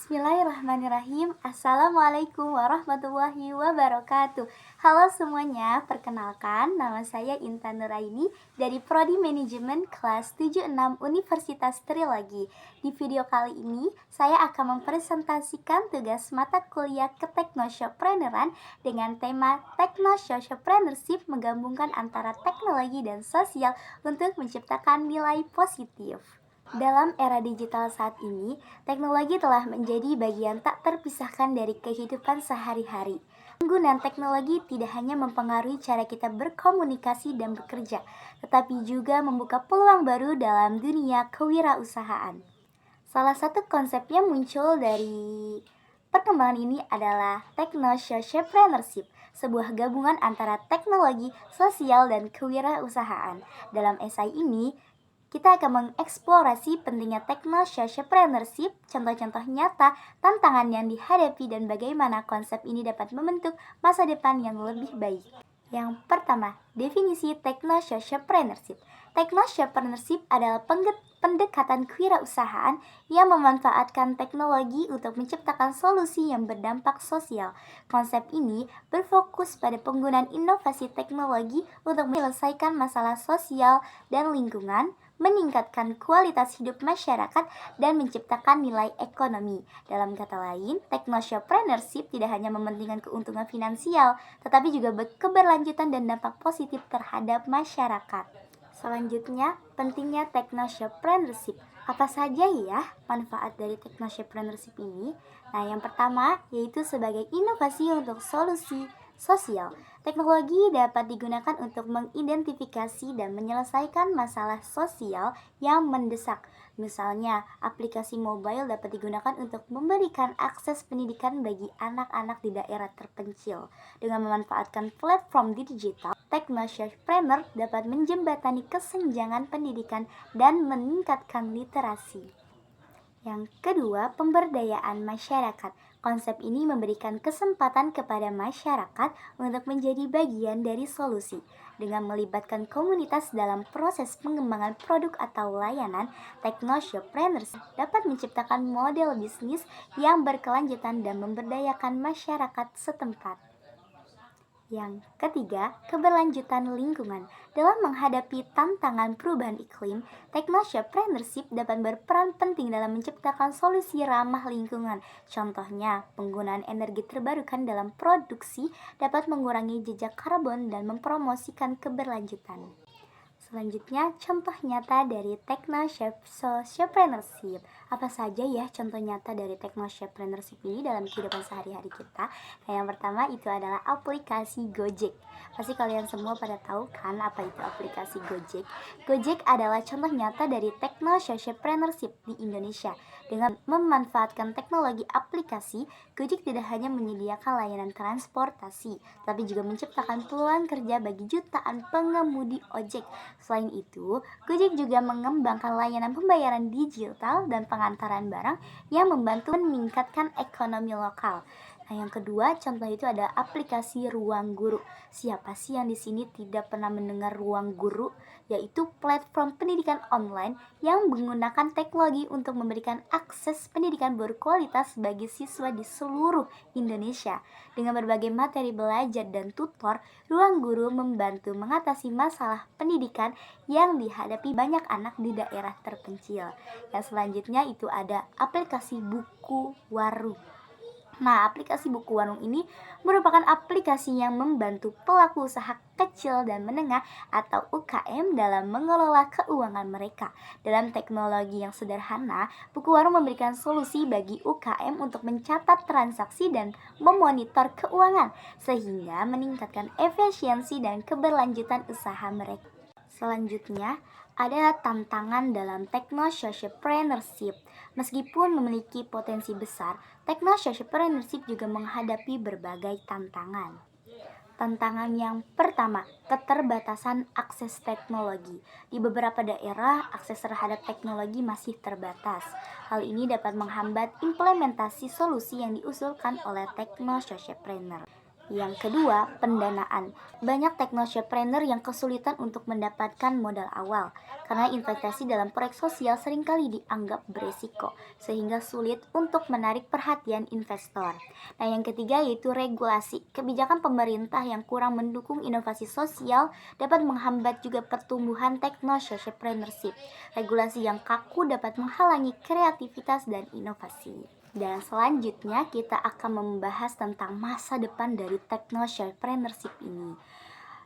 Bismillahirrahmanirrahim. Assalamualaikum warahmatullahi wabarakatuh. Halo semuanya, perkenalkan nama saya Intan Nuraini dari Prodi Manajemen kelas 76 Universitas Trilagi. Di video kali ini, saya akan mempresentasikan tugas mata kuliah Keteknosyopreneurship dengan tema Technosociopreneurship menggabungkan antara teknologi dan sosial untuk menciptakan nilai positif. Dalam era digital saat ini, teknologi telah menjadi bagian tak terpisahkan dari kehidupan sehari-hari. Penggunaan teknologi tidak hanya mempengaruhi cara kita berkomunikasi dan bekerja, tetapi juga membuka peluang baru dalam dunia kewirausahaan. Salah satu konsep yang muncul dari perkembangan ini adalah Technosociopreneurship, sebuah gabungan antara teknologi, sosial, dan kewirausahaan. Dalam esai ini, kita akan mengeksplorasi pentingnya Technosociopreneurship, contoh-contoh nyata, tantangan yang dihadapi, dan bagaimana konsep ini dapat membentuk masa depan yang lebih baik. Yang pertama, definisi Technosociopreneurship. Technosociopreneurship adalah pendekatan kewirausahaan yang memanfaatkan teknologi untuk menciptakan solusi yang berdampak sosial. Konsep ini berfokus pada penggunaan inovasi teknologi untuk menyelesaikan masalah sosial dan lingkungan, meningkatkan kualitas hidup masyarakat, dan menciptakan nilai ekonomi. Dalam kata lain, Technosociopreneurship tidak hanya mementingkan keuntungan finansial, tetapi juga keberlanjutan dan dampak positif terhadap masyarakat. Selanjutnya, pentingnya Technosociopreneurship. Apa saja ya manfaat dari Technosociopreneurship ini? Nah, yang pertama yaitu sebagai inovasi untuk solusi sosial. Teknologi dapat digunakan untuk mengidentifikasi dan menyelesaikan masalah sosial yang mendesak. Misalnya, aplikasi mobile dapat digunakan untuk memberikan akses pendidikan bagi anak-anak di daerah terpencil. Dengan memanfaatkan platform digital, Technosociopreneur dapat menjembatani kesenjangan pendidikan dan meningkatkan literasi. Yang kedua, pemberdayaan masyarakat. Konsep ini memberikan kesempatan kepada masyarakat untuk menjadi bagian dari solusi. Dengan melibatkan komunitas dalam proses pengembangan produk atau layanan, Technosociopreneurship dapat menciptakan model bisnis yang berkelanjutan dan memberdayakan masyarakat setempat. Yang ketiga, keberlanjutan lingkungan. Dalam menghadapi tantangan perubahan iklim, Technosociopreneurship dapat berperan penting dalam menciptakan solusi ramah lingkungan. Contohnya, penggunaan energi terbarukan dalam produksi dapat mengurangi jejak karbon dan mempromosikan keberlanjutan. Selanjutnya, contoh nyata dari Technosociopreneurship. Apa saja ya contoh nyata dari Technosociopreneurship ini dalam kehidupan sehari-hari kita? Nah, yang pertama itu adalah aplikasi Gojek. Pasti kalian semua pada tahu kan apa itu aplikasi Gojek? Gojek adalah contoh nyata dari Technosociopreneurship di Indonesia. Dengan memanfaatkan teknologi aplikasi, Gojek tidak hanya menyediakan layanan transportasi, tapi juga menciptakan peluang kerja bagi jutaan pengemudi ojek. Selain itu, Gojek juga mengembangkan layanan pembayaran digital dan pengantaran barang yang membantu meningkatkan ekonomi lokal. Nah, yang kedua contoh itu ada aplikasi Ruang Guru. Siapa sih yang di sini tidak pernah mendengar Ruang Guru? Yaitu platform pendidikan online yang menggunakan teknologi untuk memberikan akses pendidikan berkualitas bagi siswa di seluruh Indonesia. Dengan berbagai materi belajar dan tutor, Ruang Guru membantu mengatasi masalah pendidikan yang dihadapi banyak anak di daerah terpencil. Yang selanjutnya itu ada aplikasi Buku Warung. Nah, aplikasi Buku Warung ini merupakan aplikasi yang membantu pelaku usaha kecil dan menengah atau UKM dalam mengelola keuangan mereka. Dalam teknologi yang sederhana, Buku Warung memberikan solusi bagi UKM untuk mencatat transaksi dan memonitor keuangan, sehingga meningkatkan efisiensi dan keberlanjutan usaha mereka. Selanjutnya, ada tantangan dalam Technosociopreneurship. Meskipun memiliki potensi besar, Technosociopreneurship juga menghadapi berbagai tantangan. Tantangan yang pertama, keterbatasan akses teknologi. Di beberapa daerah, akses terhadap teknologi masih terbatas. Hal ini dapat menghambat implementasi solusi yang diusulkan oleh Technosociopreneur. Yang kedua, pendanaan. Banyak technoshopreneur yang kesulitan untuk mendapatkan modal awal karena investasi dalam proyek sosial seringkali dianggap beresiko, sehingga sulit untuk menarik perhatian investor. Nah, yang ketiga yaitu regulasi. Kebijakan pemerintah yang kurang mendukung inovasi sosial dapat menghambat juga pertumbuhan technoshoppreneurship. Regulasi yang kaku dapat menghalangi kreativitas dan inovasi. Dan selanjutnya kita akan membahas tentang masa depan dari technoshoppreneurship ini.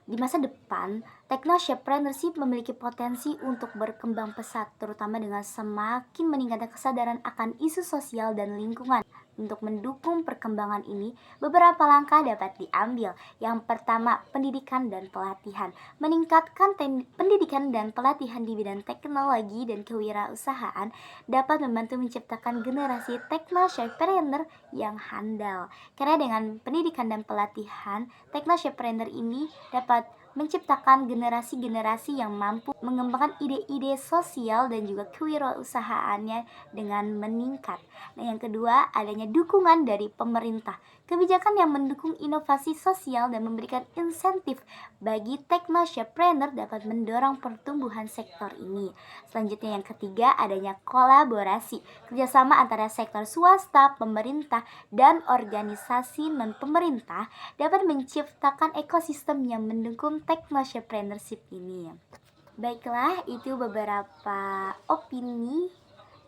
Di masa depan, technoshoppreneurship memiliki potensi untuk berkembang pesat, terutama dengan semakin meningkatnya kesadaran akan isu sosial dan lingkungan. Untuk mendukung perkembangan ini, beberapa langkah dapat diambil. Yang pertama, pendidikan dan pelatihan. Meningkatkan pendidikan dan pelatihan di bidang teknologi dan kewirausahaan dapat membantu menciptakan generasi technoshopreneur yang handal. Karena dengan pendidikan dan pelatihan, technoshopreneur ini dapat menciptakan generasi-generasi yang mampu mengembangkan ide-ide sosial dan juga kewirausahaannya dengan meningkat. Nah, yang kedua, adanya dukungan dari pemerintah. Kebijakan yang mendukung inovasi sosial dan memberikan insentif bagi technoshopreneur dapat mendorong pertumbuhan sektor ini. Selanjutnya yang ketiga, adanya kolaborasi. Kerjasama antara sektor swasta, pemerintah, dan organisasi non-pemerintah dapat menciptakan ekosistem yang mendukung technoshoppreneurship ini. Baiklah, itu beberapa opini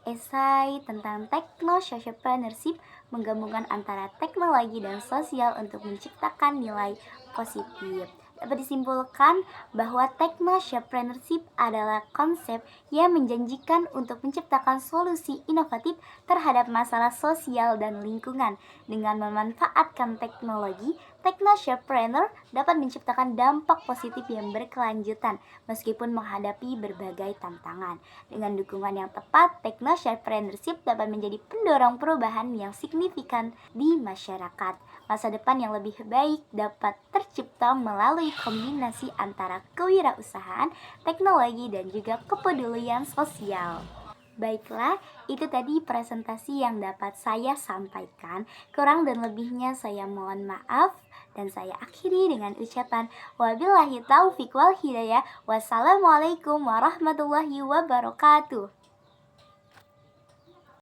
esai tentang technoshoppreneurship menggabungkan antara teknologi dan sosial untuk menciptakan nilai positif. Dapat disimpulkan bahwa technoshoppreneurship adalah konsep yang menjanjikan untuk menciptakan solusi inovatif terhadap masalah sosial dan lingkungan. Dengan memanfaatkan teknologi, technoshopreneur dapat menciptakan dampak positif yang berkelanjutan meskipun menghadapi berbagai tantangan. Dengan dukungan yang tepat, technoshoppreneurship dapat menjadi pendorong perubahan yang signifikan di masyarakat. Masa depan yang lebih baik dapat tercipta melalui kombinasi antara kewirausahaan, teknologi, dan juga kepedulian sosial. Baiklah, itu tadi presentasi yang dapat saya sampaikan. Kurang dan lebihnya saya mohon maaf. Dan saya akhiri dengan ucapan wabillahi taufiq wal hidayah. Wassalamualaikum warahmatullahi wabarakatuh.